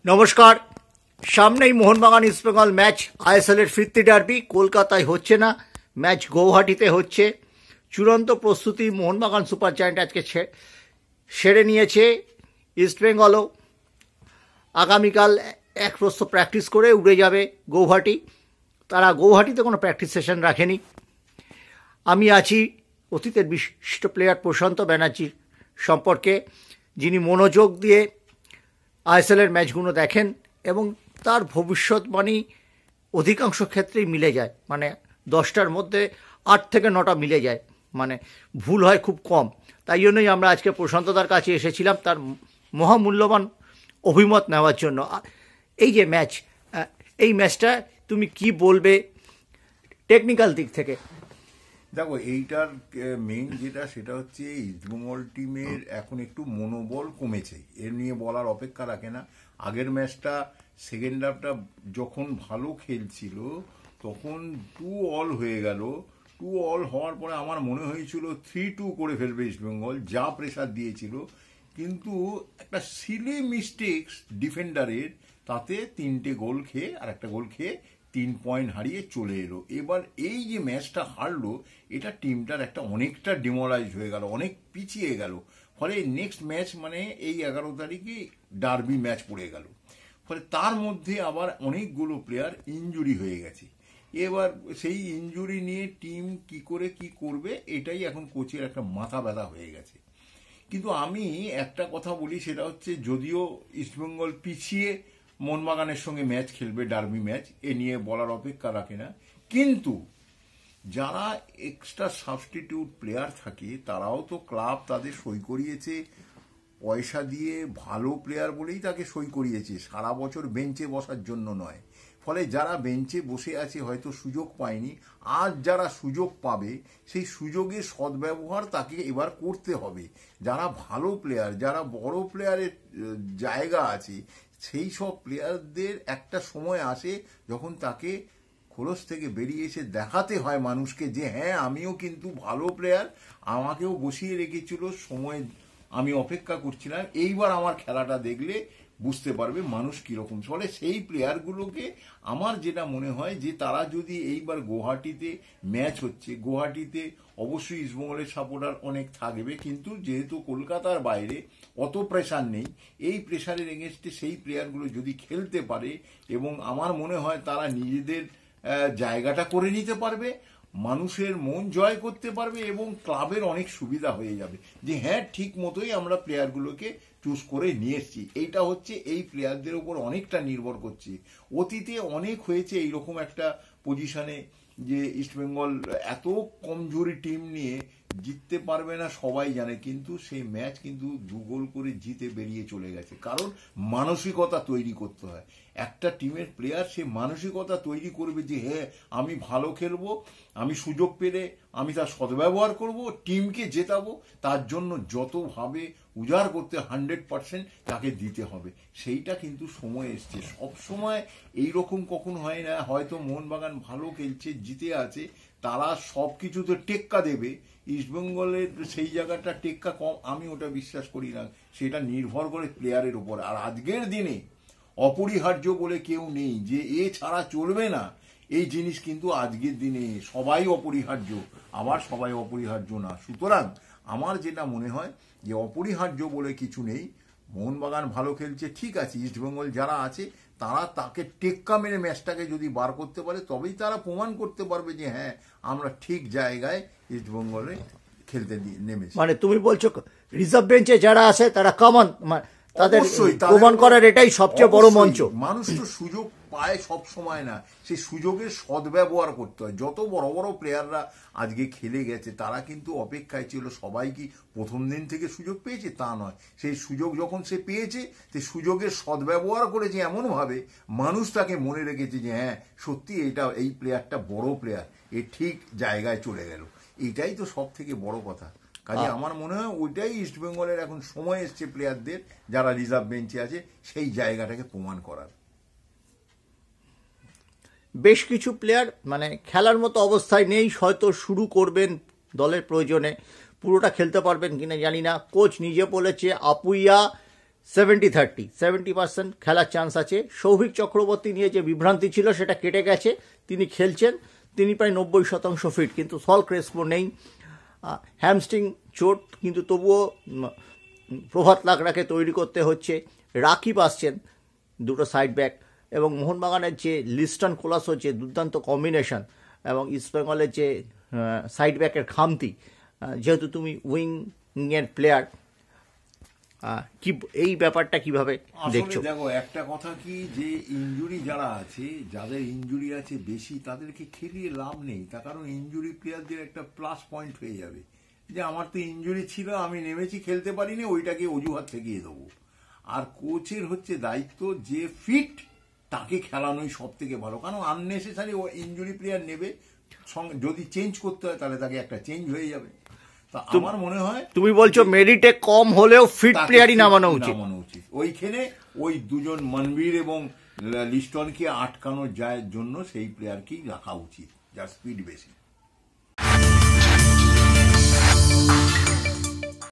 নমস্কার। সামনেই মোহনবাগান ইস্টবেঙ্গল ম্যাচ, আইএসএলের ফিরতি ডার্বি। কলকাতায় হচ্ছে না, ম্যাচ গৌহাটিতে হচ্ছে। চূড়ান্ত প্রস্তুতি মোহনবাগান সুপার জায়ান্ট আজকে সেরে নিয়েছে। ইস্টবেঙ্গলও আগামীকাল এক প্রস্তুত প্র্যাকটিস করে উড়ে যাবে গৌহাটি। তারা গৌহাটিতে কোনো প্র্যাকটিস সেশন রাখেনি। আমি আছি অতীতের বিশিষ্ট প্লেয়ার প্রশান্ত ব্যানার্জির সম্পর্কে, যিনি মনোযোগ দিয়ে আইএসএলের ম্যাচগুলো দেখেন এবং তার ভবিষ্যৎবাণী অধিকাংশ ক্ষেত্রেই মিলে যায়। মানে 10টার মধ্যে 8 থেকে 9টা মিলে যায়, মানে ভুল হয় খুব কম। তাই জন্যই আমরা আজকে প্রশান্তদার কাছে এসেছিলাম তার মহামূল্যবান অভিমত নেওয়ার জন্য। এই যে ম্যাচ, এই ম্যাচটা তুমি কি বলবে টেকনিক্যাল দিক থেকে? দেখো, এইটার মেইন যেটা সেটা হচ্ছে ইস্টবেঙ্গল টিমের এখন একটু মনোবল কমেছে, এর নিয়ে বলার অপেক্ষা রাখে না। আগের ম্যাচটা সেকেন্ড হাফটা যখন ভালো খেলছিল তখন 2-all হয়ে গেল। 2-all হওয়ার পরে আমার মনে হয়েছিল 3-2 করে ফেলবে ইস্টবেঙ্গল, যা প্রেসার দিয়েছিল। কিন্তু একটা সিলি মিস্টেকস ডিফেন্ডারের, তাতে 3টে গোল খেয়ে আর একটা গোল খেয়ে 3 পয়েন্ট হারিয়ে চলে এলো। এবার এই যে ম্যাচটা হারলো, এটা টিমটার একটা অনেকটা ডিমোরালাইজ হয়ে গেল, অনেক পিছিয়ে গেল। ফলে নেক্সট ম্যাচ মানে এই 11 তারিখে ডার্বি ম্যাচ পড়ে গেল। ফলে তার মধ্যে আবার অনেকগুলো প্লেয়ার ইনজুরি হয়ে গেছে। এবার সেই ইনজুরি নিয়ে টিম কি করে কি করবে, এটাই এখন কোচের একটা মাথা ব্যথা হয়ে গেছে। কিন্তু আমি একটা কথা বলি, সেটা হচ্ছে যদিও ইস্টবেঙ্গল পিছিয়ে মোহনবাগানের সঙ্গে ম্যাচ খেলবে, ডার্বি ম্যাচ, এ নিয়ে বলার অপেক্ষা রাখে না, কিন্তু যারা এক্সট্রা সাবস্টিটিউট প্লেয়ার থাকে তারাও তো ক্লাব তাদের সই করিয়েছে পয়সা দিয়ে, ভালো প্লেয়ার বলেই তাকে সই করিয়েছে, সারা বছর বেঞ্চে বসার জন্য নয়। ফলে যারা বেঞ্চে বসে আছে হয়তো সুযোগ পায়নি, আজ যারা সুযোগ পাবে সেই সুযোগের সদ্ব্যবহার তাকে এবার করতে হবে। যারা ভালো প্লেয়ার, যারা বড় প্লেয়ারের জায়গা আছে, সেই সব প্লেয়ারদের একটা সময় আসে যখন তাকে খোলস থেকে বেরিয়ে এসে দেখাতে হয় মানুষকে যে হ্যাঁ, আমিও কিন্তু ভালো প্লেয়ার, আমাকেও বসিয়ে রেখেছিল, সময় আমি অপেক্ষা করছিলাম, এইবার আমার খেলাটা দেখলে বুঝতে পারবে মানুষ কিরকম। ফলে সেই প্লেয়ারগুলোকে আমার যেটা মনে হয় যে তারা যদি এইবার গুয়াহাটিতে ম্যাচ হচ্ছে, গুয়াহাটিতে অবশ্যই ইস্টবেঙ্গলের সাপোর্টার অনেক থাকবে, কিন্তু যেহেতু কলকাতার বাইরে অত প্রেশার নেই, এই প্রেশারের এগেনস্টে সেই প্লেয়ারগুলো যদি খেলতে পারে এবং আমার মনে হয় তারা নিজেদের জায়গাটা করে নিতে পারবে, মানুষের মন জয় করতে পারবে এবং ক্লাবের অনেক সুবিধা হয়ে যাবে যে হ্যাঁ, ঠিক মতোই আমরা প্লেয়ারগুলোকে চুজ করে নিয়ে এসেছি। এইটা হচ্ছে এই প্লেয়ারদের উপর অনেকটা নির্ভর করছে। অতীতে অনেক হয়েছে এইরকম একটা পজিশনে যে ইস্টবেঙ্গল এত কমজোরি টিম নিয়ে জিততে পারবে না সবাই জানে, কিন্তু সেই ম্যাচ কিন্তু 2 গোল করে জিতে বেরিয়ে চলে গেছে। কারণ মানসিকতা তৈরি করতে হয়। একটা টিমের প্লেয়ার সে মানসিকতা তৈরি করবে যে হ্যাঁ, আমি ভালো খেলবো, আমি সুযোগ পেলে আমি তার সদ্ব্যবহার করব, টিমকে জেতাবো, তার জন্য যতভাবে উজাড় করতে 100% তাকে দিতে হবে। সেইটা কিন্তু সময় এসছে। সব সময় এইরকম কখন হয় না, হয়তো মোহনবাগান ভালো খেলছে, জিতে আছে, তারা সব কিছুতে টেক্কা দেবে, ইস্টবেঙ্গলের সেই জায়গাটা টেক্কা কম, আমি ওটা বিশ্বাস করি না। সেটা নির্ভর করে প্লেয়ারের উপর। আর আজকের দিনে অপরিহার্য বলে কেউ নেই যে এ ছাড়া চলবে না, এই জিনিস কিন্তু আজকের দিনে সবাই অপরিহার্য, আবার সবাই অপরিহার্য না। সুতরাং আমার যেটা মনে হয় যে অপরিহার্য বলে কিছু নেই। মোহনবাগান ভালো খেলছে, ঠিক আছে, ইস্টবেঙ্গল যারা আছে তারা তাকে টেক্কা মেরে ম্যাচটাকে যদি বার করতে পারে, তবেই তারা প্রমাণ করতে পারবে যে হ্যাঁ, আমরা ঠিক জায়গায় ইস্টবেঙ্গলে খেলতে নেমেছি। মানে তুমি বলছো রিজার্ভ বেঞ্চে যারা আছে তারা কমন, তাদের প্রমাণ করার এটাই সবচেয়ে বড় মঞ্চ। মানুষ তো সুযোগ পায় সব সময় না, সেই সুযোগের সদ্ব্যবহার করতে হয়। যত বড় বড় প্লেয়াররা আজকে খেলে গেছে তারা কিন্তু অপেক্ষায় ছিল, সবাই কি প্রথম দিন থেকে সুযোগ পেয়েছে তা নয়। সেই সুযোগ যখন সে পেয়েছে, সেই সুযোগের সদ্ব্যবহার করেছে এমনভাবে মানুষ তাকে মনে রেখেছে যে হ্যাঁ, সত্যি এই প্লেয়ারটা বড় প্লেয়ার, এ ঠিক জায়গায় চলে গেল। এটাই তো সব থেকে বড় কথা। কাজে আমার মনে হয় ওইটাই ইস্টবেঙ্গলের এখন সময় এসছে প্লেয়ারদের যারা রিজার্ভ বেঞ্চে আছে সেই জায়গাটাকে প্রমাণ করার। বেশ কিছু প্লেয়ার মানে খেলার মতো অবস্থায় নেই, হয়তো শুরু করবেন দলের প্রয়োজনে, পুরোটা খেলতে পারবেন কিনা জানি না। কোচ নিজে বলেছে আপুইয়া 70-30, 70% খেলার চান্স আছে। সৌভিক চক্রবর্তী নিয়ে যে বিভ্রান্তি ছিল সেটা কেটে গেছে, তিনি খেলছেন, তিনি প্রায় 90% ফিট, কিন্তু সল ক্রেসপো নেই, হ্যামস্ট্রিং চোট, কিন্তু তবুও প্রভাত লাকড়াকে তৈরি করতে হচ্ছে। রাকিব আসছেন, দুটো সাইড ব্যাক, এবং মোহনবাগানের যে লিস্টন কোলাসো যে দুর্দান্ত কম্বিনেশন, এবং ইস্টবেঙ্গলের যে সাইড ব্যাকের খামতি, যেহেতু তুমি উইংয়ের প্লেয়ার, কি এই ব্যাপারটা কিভাবে দেখছো? আসলে দেখো, একটা কথা কি, যে ইনজুরি যারা আছে, যাদের ইনজুরি আছে বেশি, তাদেরকে খেলিয়ে লাভ নেই। তার কারণ ইনজুরি প্লেয়ারদের একটা প্লাস পয়েন্ট হয়ে যাবে, যে আমার তো ইনজুরি ছিল, আমি নেমেছি, খেলতে পারিনি, ওইটাকে অজুহাত ঠেকিয়ে দেবো। আর কোচের হচ্ছে দায়িত্ব, যে ফিট তাকে খেলানোই সব থেকে ভালো। কারণ আননেসেসারি ও ইনজুরি প্লেয়ার নেবে, যদি চেঞ্জ করতে হয় তাহলে তাকে একটা চেঞ্জ হয়ে যাবে। তা আমার মনে হয় তুমি বলছো মেরিটে কম হলেও ফিট প্লেয়ারই নামানো উচিত। ওইখানে ওই দুজন মনবীর এবং লিস্টনকে আটকানোর যায় জন্য সেই প্লেয়ারকেই রাখা উচিত, যার স্পিড বেশি।